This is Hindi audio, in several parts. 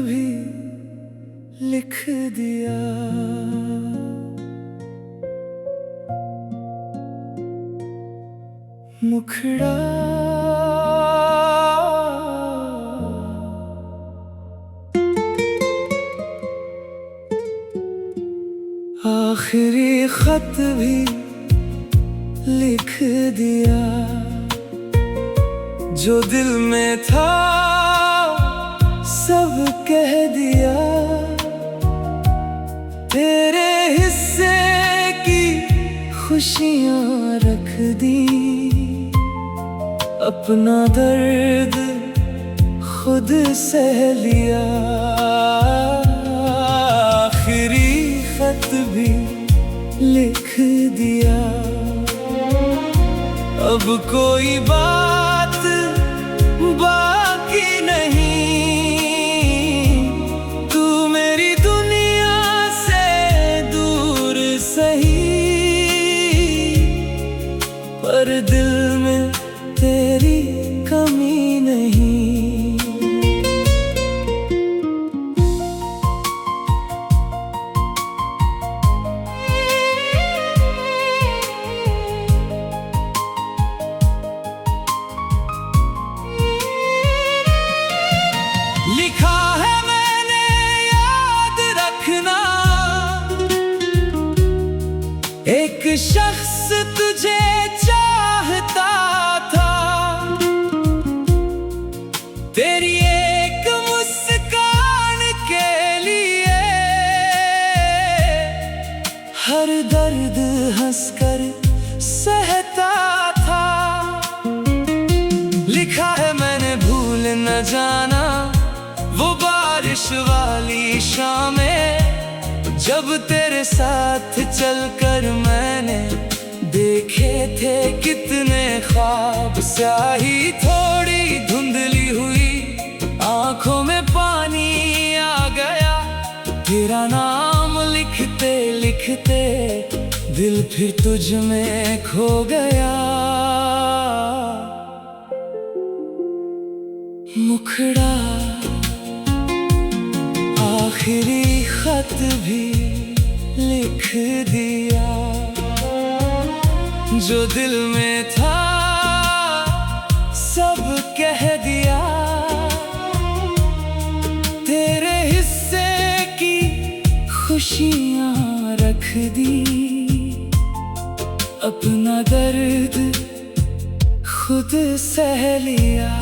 भी लिख दिया। मुखड़ा आखिरी खत भी लिख दिया। जो दिल में था सब कह दिया। तेरे हिस्से की खुशियां रख दी। अपना दर्द खुद सह लिया। आखिरी खत भी लिख दिया। अब कोई बात बाकी नहीं। तू मेरी दुनिया से दूर सही, पर दिल में तेरी कमी नहीं। लिखा है मैंने याद रखना। एक शख्स तुझे चाहता था। तेरी एक मुस्कान के लिए हर दर्द हंसकर सहता था। लिखा है मैंने भूल न जाना वो बारिश वाली शामें, जब तेरे साथ चलकर मैंने देखे थे कितने ख्वाब। स्याही थोड़ी धुंधली हुई, आंखों में पानी आ गया। तेरा नाम लिखते लिखते दिल फिर तुझ में खो गया। मुखड़ा आखिरी खत भी लिख दिया। जो दिल में था सब कह दिया। तेरे हिस्से की खुशियां रख दी। अपना दर्द खुद सह लिया।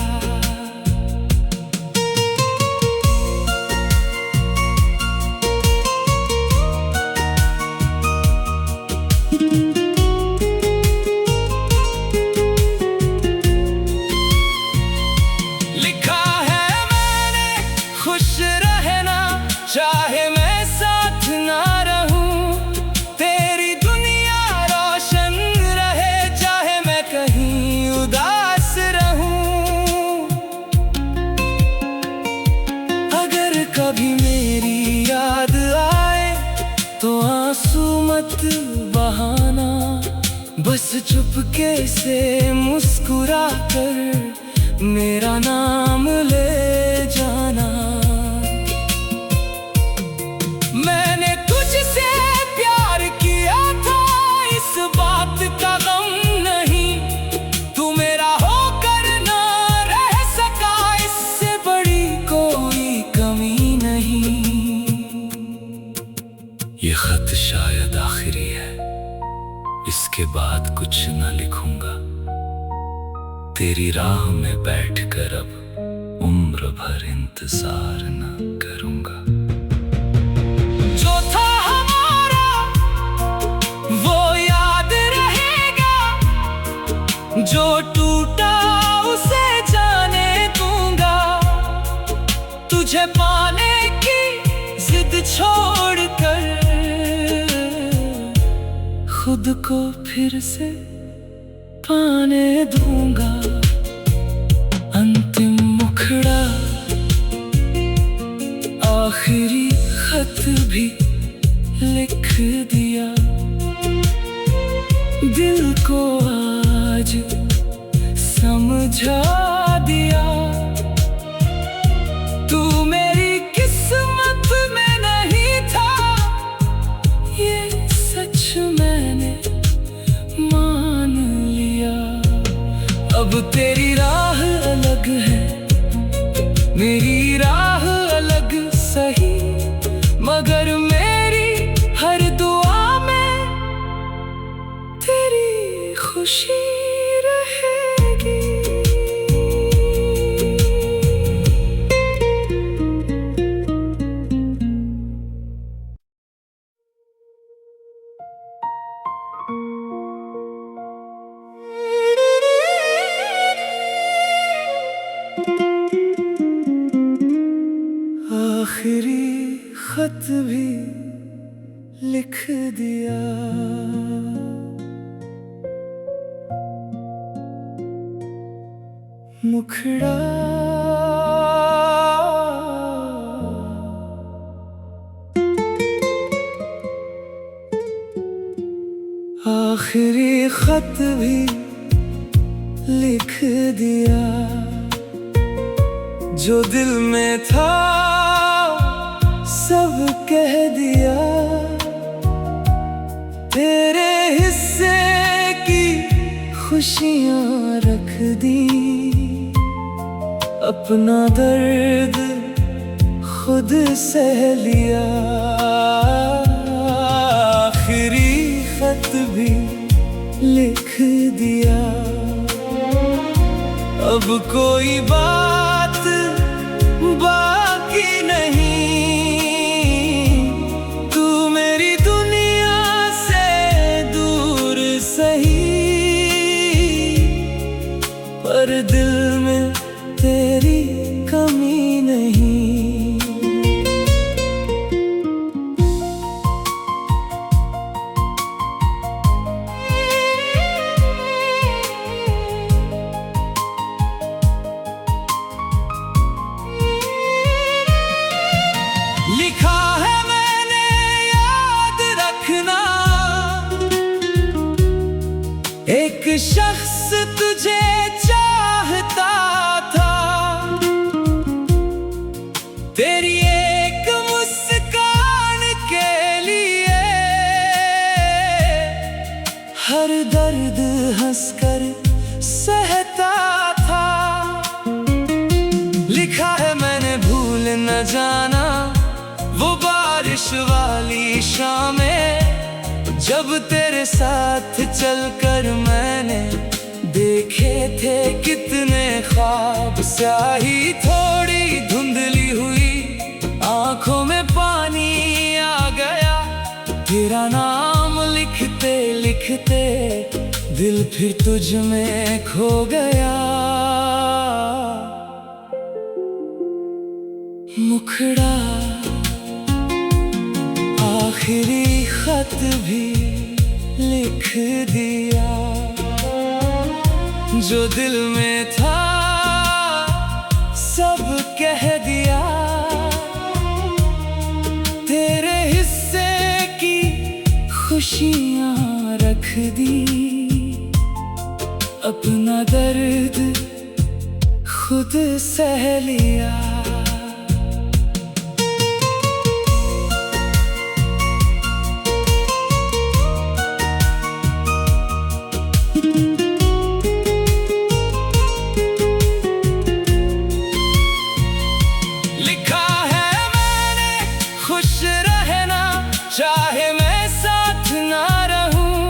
लिखा है मैंने खुश रहना, चाहे मैं साथ ना रहूं। तेरी दुनिया रोशन रहे, चाहे मैं कहीं उदास रहूं। अगर कभी मेरी याद आए तो आंसू मत बहाना। बस चुपके से मुस्कुरा कर मेरा नाम ले जाना। मैंने तुझसे प्यार किया था, इस बात का गम नहीं। तू मेरा होकर ना रह सका, इससे बड़ी कोई कमी नहीं। ये खत शायद आखिरी है, इसके बाद कुछ न लिखूंगा। तेरी राह में बैठकर अब उम्र भर इंतजार न करूंगा। जो था हमारा वो याद रहेगा, जो टूटा उसे जाने दूंगा। तुझे पाने की जिद छोड़कर खुद को फिर से पाने दूंगा। अंतिम मुखड़ा आखिरी खत भी लिख दिया। दिल को आज समझा दिया। तू मेरी खत भी लिख दिया। मुखड़ा आखिरी खत भी लिख दिया। जो दिल में था सब कह दिया। तेरे हिस्से की खुशियां रख दी। अपना दर्द खुद सह लिया। आखिरी खत भी लिख दिया। अब कोई बात बाकी नहीं। तू मेरी दुनिया से दूर सही, पर दिल में तेरी कमी नहीं। लिखा है मैंने याद रखना। एक शख्स तुझे चाहता था। तेरी एक मुस्कान के लिए हर दर्द हंसकर सहता था। लिखा है मैंने भूल न जाना वो बारिश वाली शामें, जब तेरे साथ चलकर मैंने देखे थे कितने ख्वाब। स्याही थोड़ी धुंधली हुई, आंखों में पानी आ गया। तेरा नाम लिखते लिखते दिल फिर तुझ में खो गया। मुखड़ा आखिरी खत भी लिख दिया। जो दिल में था सब कह दिया। तेरे हिस्से की खुशियां रख दी। अपना दर्द खुद सह लिया। चाहे मैं साथ ना रहूं,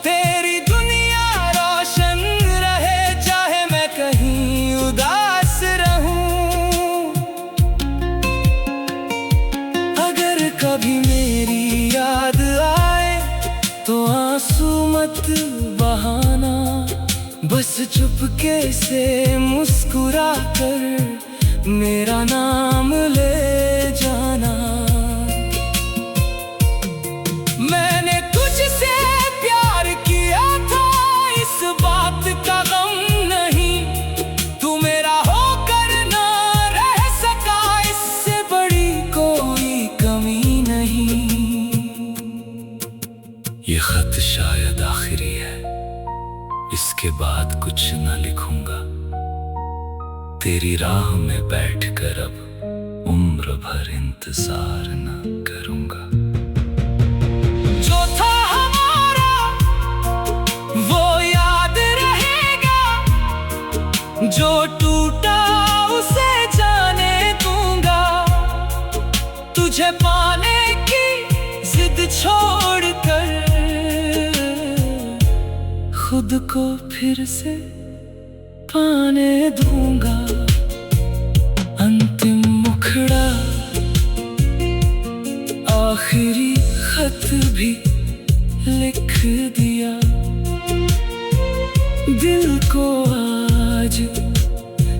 तेरी दुनिया रोशन रहे। चाहे मैं कहीं उदास रहूं। अगर कभी मेरी याद आए तो आंसू मत बहाना। बस चुपके से मुस्कुरा कर मेरा नाम ले जाना। मैंने तुझसे प्यार किया था, इस बात का गम नहीं। तू मेरा होकर ना रह सका, इससे बड़ी कोई कमी नहीं। ये खत शायद आखिरी है, इसके बाद कुछ न लिखूंगा। तेरी राह में बैठकर अब उम्र भर इंतजार न करूंगा। जो टूटा उसे जाने दूंगा। तुझे पाने की जिद छोड़कर खुद को फिर से पाने दूंगा। अंतिम मुखड़ा आखिरी खत भी लिख दिया। दिल को आज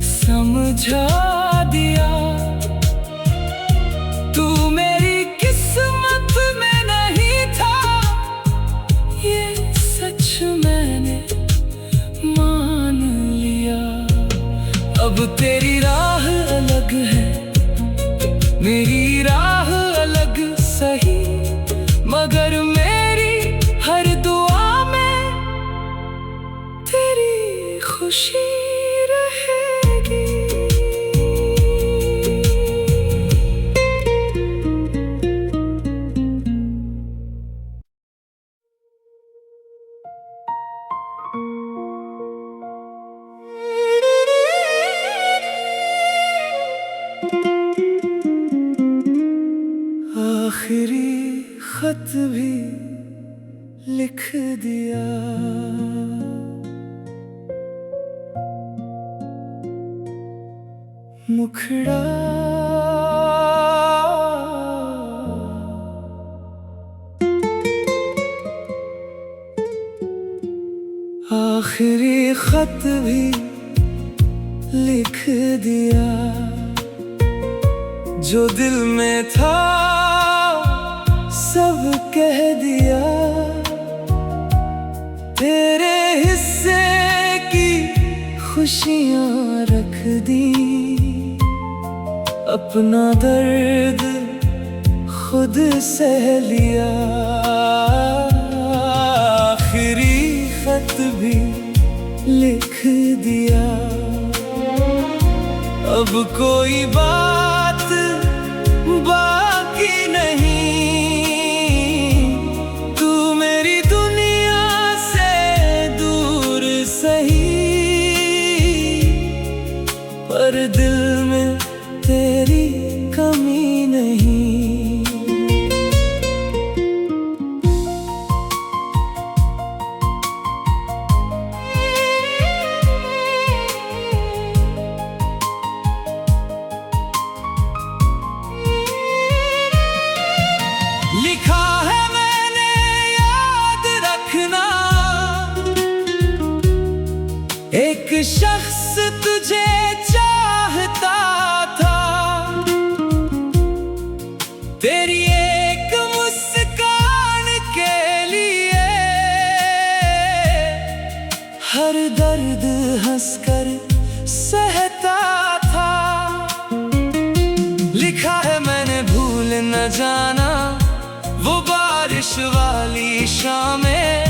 समझा दिया। तू मेरी तेरी राह अलग सही, मगर मेरी हर दुआ में तेरी खुशी रहेगी। आखिरी खत भी लिख दिया, मुखड़ा आखिरी खत भी लिख दिया, जो दिल में था सब कह दिया। तेरे हिस्से की खुशियां रख दी, अपना दर्द खुद सह लिया। आखिरी खत भी लिख दिया, अब कोई बात बाकी नहीं। तू मेरी दुनिया से दूर सही, पर दिल में तेरी कमी नहीं। लिखा है मैंने याद रखना, एक शख्स तुझे चाहता था। तेरी एक मुस्कान के लिए हर दर्द हंसकर सहता था। लिखा है मैंने भूल न जाना वो बारिश वाली शामें,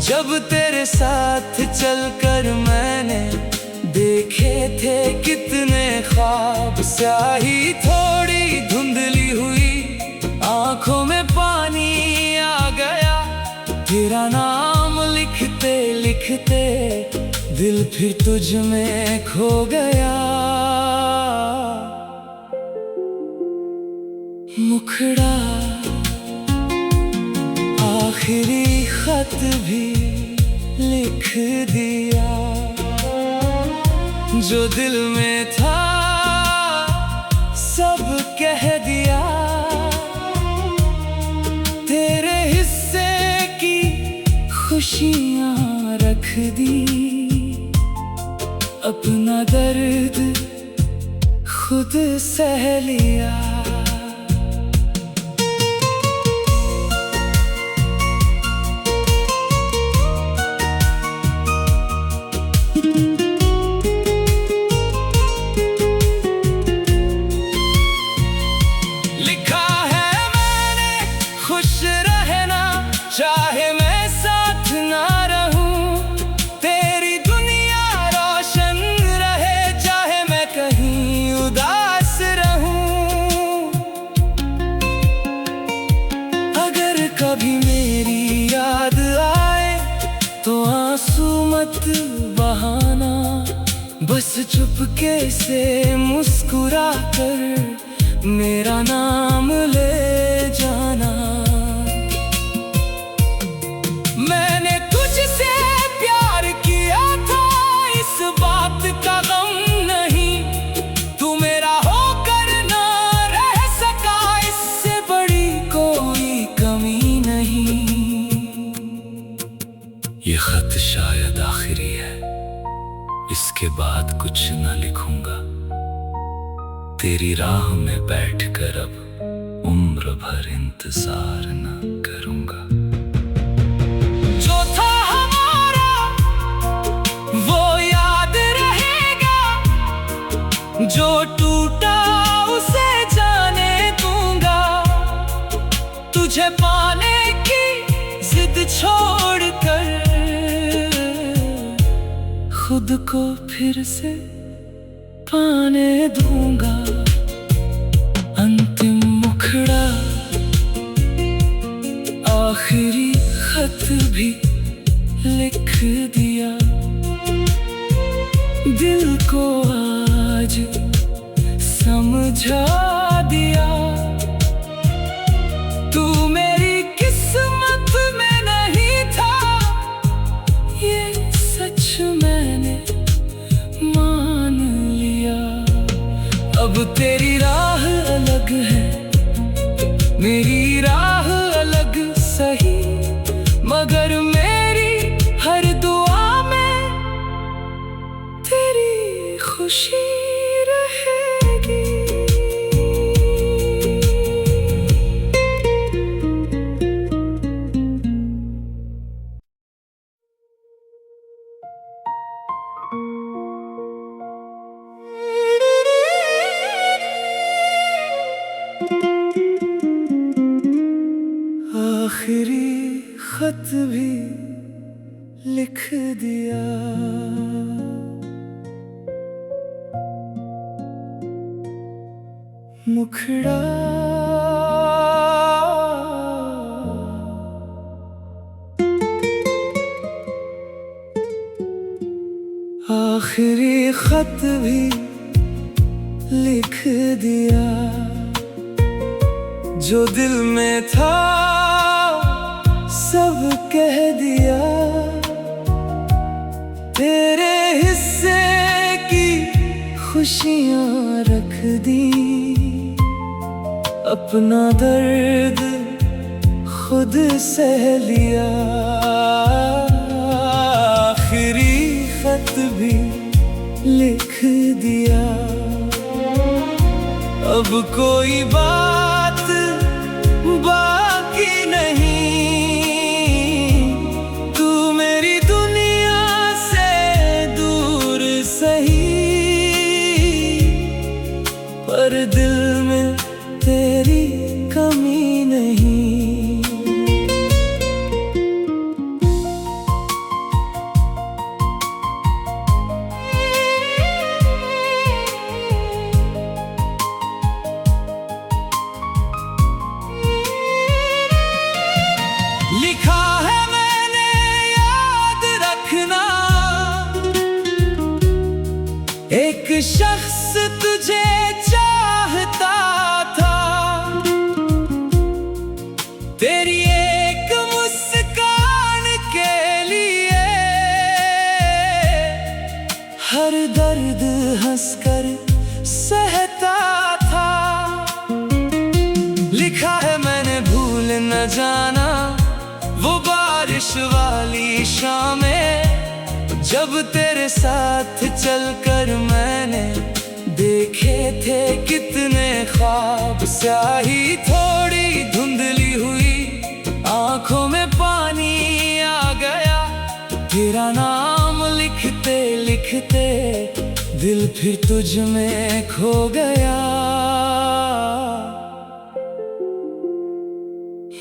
जब तेरे साथ चलकर मैंने देखे थे कितने ख्वाब। स्याही थोड़ी धुंधली हुई, आंखों में पानी आ गया। तेरा नाम लिखते लिखते दिल फिर तुझ में खो गया। मुखड़ा आखिरी खत भी लिख दिया, जो दिल में था सब कह दिया। तेरे हिस्से की खुशियां रख दी, अपना दर्द खुद सह लिया। चाहे मैं साथ ना रहूं, तेरी दुनिया रोशन रहे। चाहे मैं कहीं उदास रहूं, अगर कभी मेरी याद आए तो आंसू मत बहाना। बस चुपके से मुस्कुरा कर मेरा नाम ले जाना। मैंने तुझसे प्यार किया था, इस बात का गम नहीं। तू मेरा होकर ना रह सका, इससे बड़ी कोई कमी नहीं। ये खत शायद आखिरी है, इसके बाद कुछ न लिखूंगा। तेरी राह में बैठकर अब उम्र भर इंतजार न करूंगा। जो था हमारा वो याद रहेगा, जो टूटा उसे जाने तुझे पाने की जिद छोड़कर खुद को फिर से पाने दूंगा। अंतिम मुखड़ा आखिरी खत भी लिख दिया। दिल को आज समझा दिया। तू मेरी किस्मत में नहीं था, ये सच मैंने मान लिया। अब तेरी राह अलग है, मेरी राह अलग सही, मगर मेरी हर दुआ में तेरी खुशी रहेगी। आखिरी खत भी लिख दिया। मुखड़ा आखिरी खत भी लिख दिया। जो दिल में था सब कह दिया। तेरे हिस्से की खुशियां रख दी। अपना दर्द खुद सह लिया। आखिरी खत भी लिख दिया। अब कोई बात बाकी नहीं। तू मेरी दुनिया से दूर सही, पर दिल में तेरी कमी नहीं। लिखा है मैंने याद रखना, एक शख्स तुझे चाहता था। तेरी एक मुस्कान के लिए हर दर्द हंसकर सहता था। लिखा है मैंने भूल न जाना वो बारिश वाली शामें, जब तेरे साथ चलकर मैंने देखे थे कितने ख्वाब। स्याही थोड़ी धुंधली हुई, आंखों में पानी आ गया। तेरा नाम लिखते लिखते दिल फिर तुझ में खो गया।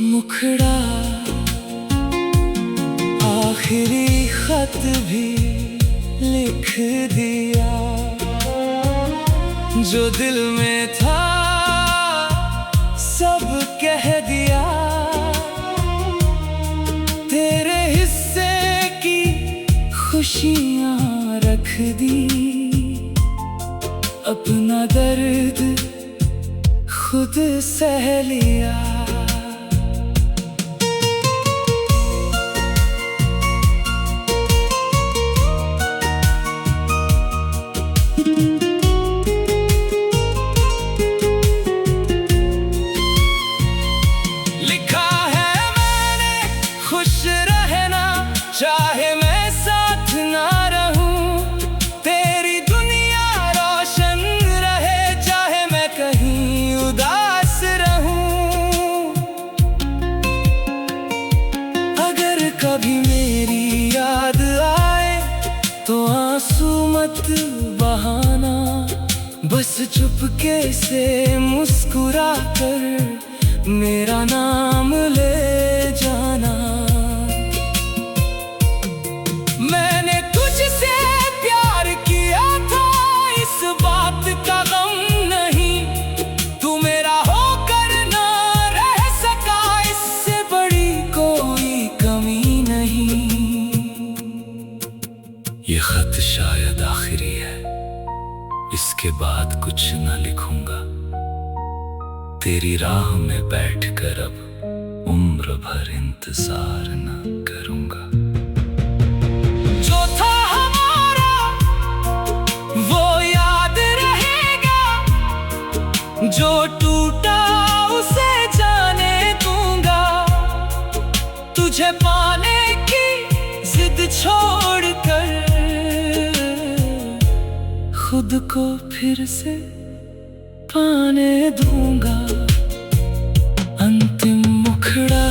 मुखड़ा आखिरी खत भी लिख दिया। जो दिल में था सब कह दिया। तेरे हिस्से की खुशियां रख दी। अपना दर्द खुद सह लिया। लिखा है मैंने खुश रहना, चाहे मैं साथ ना रहूं। तेरी दुनिया रोशन रहे, चाहे मैं कहीं उदास रहूं। अगर कभी मेरी याद आए तो आंसू मत बहाना। बस चुपके से मुस्कुरा कर मेरा नाम ले जाना। मैंने तुझसे प्यार किया था, इस बात का गम नहीं। तू मेरा होकर ना रह सका, इससे बड़ी कोई कमी नहीं। ये खत शायद आखिरी है, इसके बाद कुछ न लिखूंगा। तेरी राह में बैठकर अब उम्र भर इंतजार न करूंगा। जो था हमारा वो याद रहेगा, जो टूटा उसे जाने दूंगा। तुझे पाने की जिद छोड़कर खुद को फिर से पाने दूंगा। अंतिम मुखड़ा,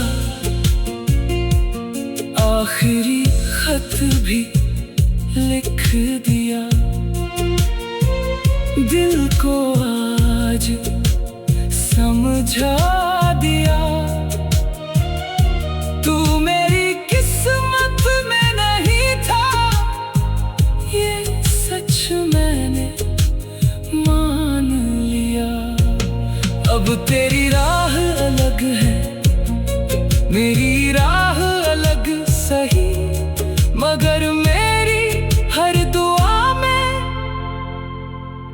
आखिरी खत भी लिख दिया। दिल को आज समझा दिया। तू मेरी किस्मत में नहीं था, ये सच मैंने मान लिया। अब तेरी राह अलग है, मेरी राह अलग सही, मगर मेरी हर दुआ में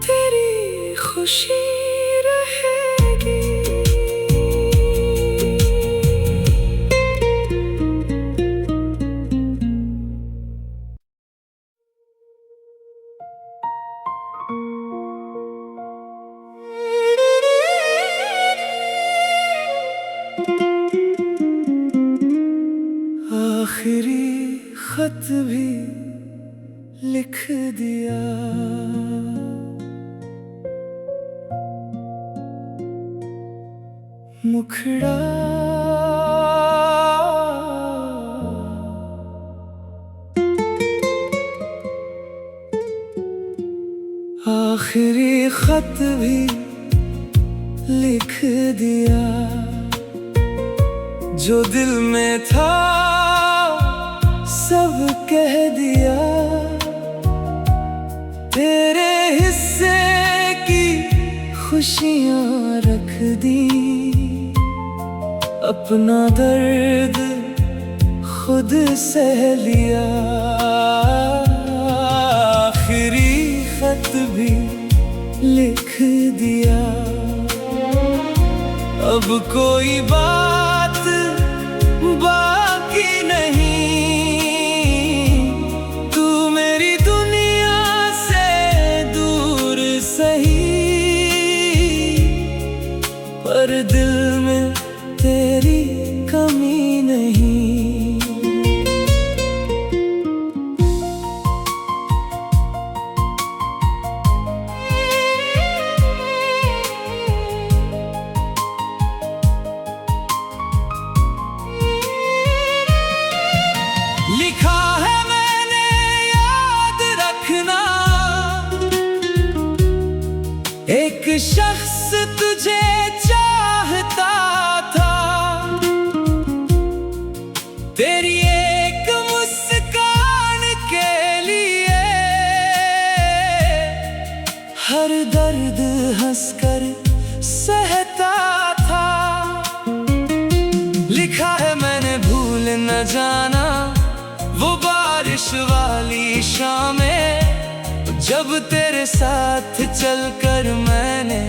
तेरी खुशी रहेगी। आखिरी खत भी लिख दिया। मुखड़ा, आखिरी खत भी लिख दिया। जो दिल में था सब कह दिया। तेरे हिस्से की खुशियां रख दी। अपना दर्द खुद सह लिया। आखिरी खत भी लिख दिया। अब कोई बात बाकी नहीं। तू मेरी दुनिया से दूर सही, पर दिल में तेरी कमी नहीं। लिखा है मैंने याद रखना, एक शख्स तुझे चाहता था। तेरी एक मुस्कान के लिए हर दर्द हंसकर सहता था। लिखा है मैंने भूल न जाना वो बारिश वाली शामें, जब तेरे साथ चलकर मैंने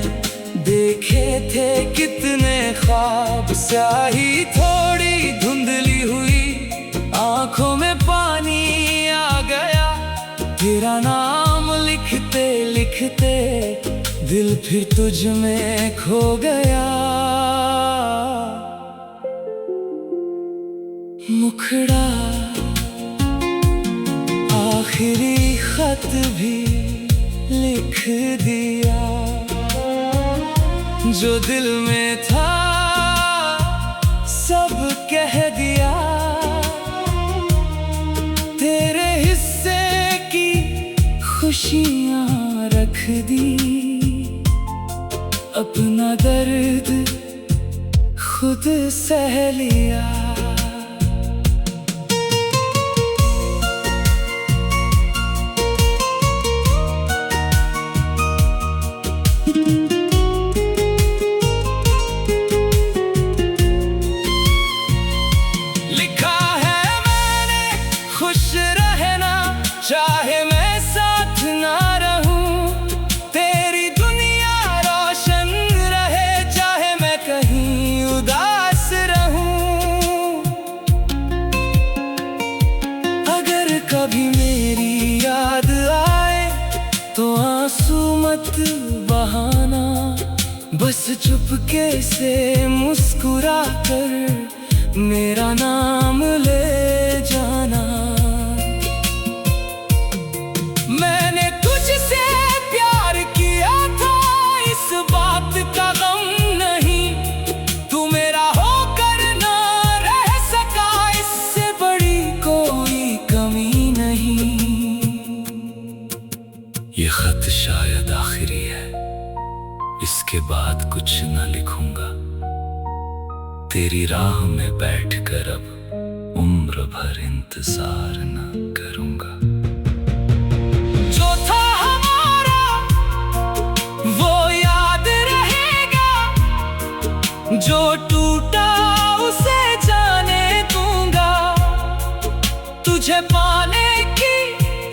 देखे थे कितने ख्वाब। स्याही थोड़ी धुंधली हुई, आंखों में पानी आ गया। तेरा नाम लिखते लिखते दिल फिर तुझ में खो गया। मुखड़ा, आखिरी खत भी लिख दिया। जो दिल में था सब कह दिया। तेरे हिस्से की खुशियां रख दी। अपना दर्द खुद सह लिया। लिखा है मैंने खुश रहना, चाहे मैं साथ ना रहूं। तेरी दुनिया रोशन रहे, चाहे मैं कहीं उदास रहूं। अगर कभी मेरी याद आए तो आंसू मत बहाना, बस चुपके से मुस्कुरा कर मेरा नाम ले जाना। मैंने तुझसे प्यार किया था, इस बात का गम नहीं। तू मेरा होकर ना रह सका, इससे बड़ी कोई कमी नहीं। ये खत शायद आखिरी है, इसके बाद कुछ न लिखूंगा। तेरी राह में बैठकर अब उम्र भर इंतजार न करूंगा। जो था हमारा वो याद रहेगा, जो टूटा उसे जाने दूंगा। तुझे पाने की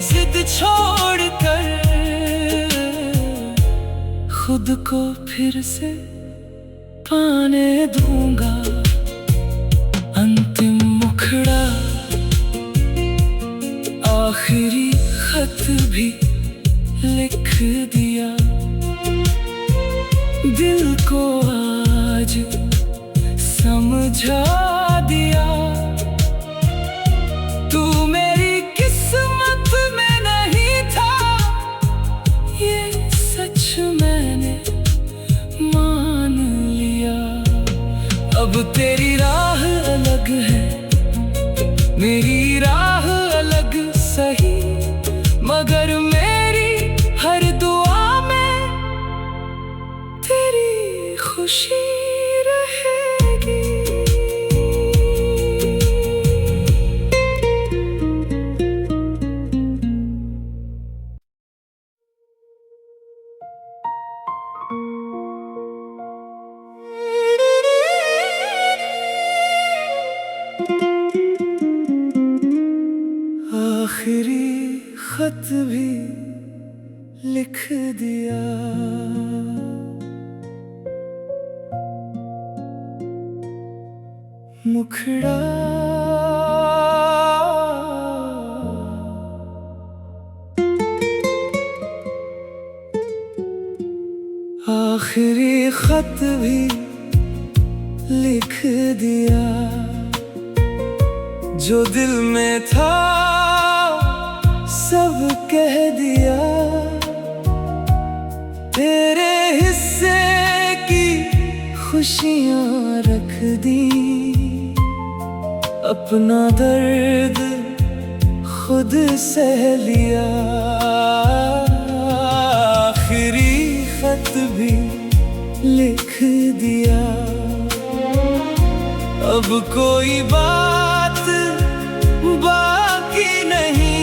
जिद छोड़कर खुद को फिर से पाने दूंगा। अंतिम मुखड़ा, आखिरी खत भी लिख दिया। दिल को आज समझा दिया। तू मेरी किस्मत में नहीं था, ये सच मैंने मान लिया। अब तेरी राह अलग है, मेरी राह अलग सही, मगर मेरी हर दुआ में तेरी खुशी रहेगी। आखिरी खत भी लिख दिया। मुखड़ा, आखिरी खत भी लिख दिया। जो दिल में था सब कह दिया। तेरे हिस्से की खुशियां रख दी, अपना दर्द खुद सह लिया। आखिरी खत भी लिख दिया। अब कोई बात बाकी नहीं।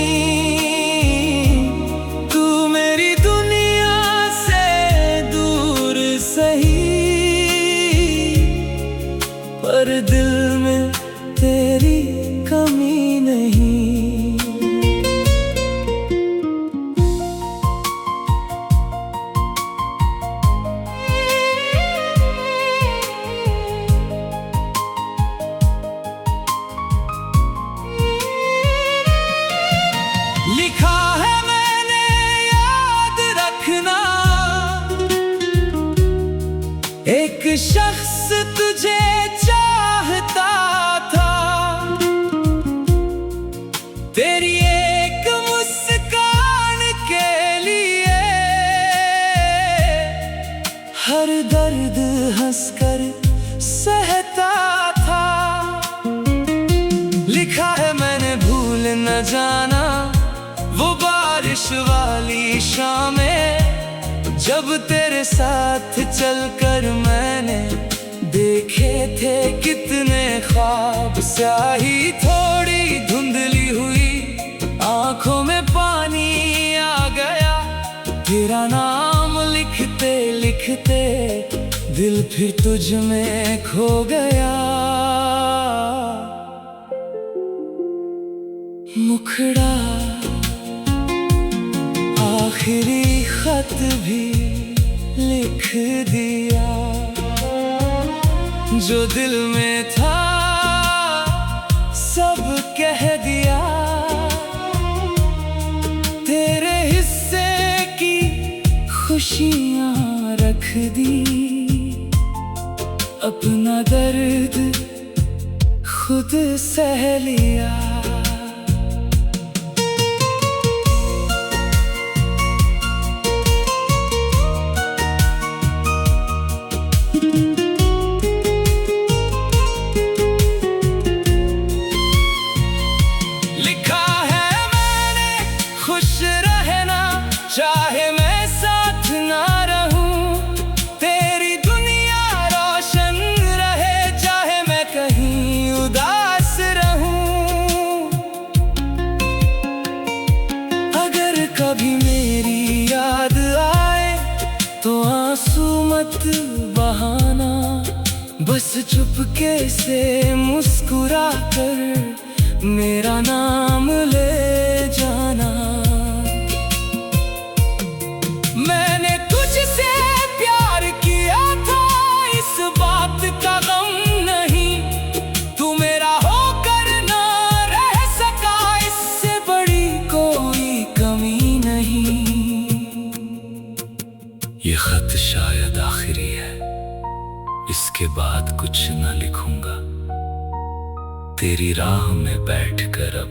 तू मेरी दुनिया से दूर सही, पर दिल में तेरी कमी नहीं। लिखा है मैंने याद रखना, एक शख्स तुझे चाहता था। तेरी एक मुस्कान के लिए हर दर्द हंसकर सहता था। लिखा है मैंने भूल न जाना वो बारिश वाली शामें, जब तेरे साथ चलकर मैंने देखे थे स्याही थोड़ी धुंधली हुई, आंखों में पानी आ गया। तेरा नाम लिखते लिखते दिल फिर तुझ में खो गया। मुखड़ा आखिरी खत भी लिख दिया, जो दिल में था सब कह दिया। तेरे हिस्से की खुशियां रख दी, अपना दर्द खुद सह लिया। लिखा है मैंने खुश रहना, चाहे मैं साथ ना रहूं। तेरी दुनिया रोशन रहे, चाहे मैं कहीं उदास रहूं। अगर कभी मेरी याद आए तो आंसू मत बहाना, बस चुपके से मुस्कुरा कर मेरा नाम ले जाना। मैंने तुझसे प्यार किया था, इस बात का गम नहीं। तू मेरा होकर ना रह सका, इससे बड़ी कोई कमी नहीं। ये खत शायद आखिरी है, इसके बाद कुछ न लिखूंगा। तेरी राह में बैठकर अब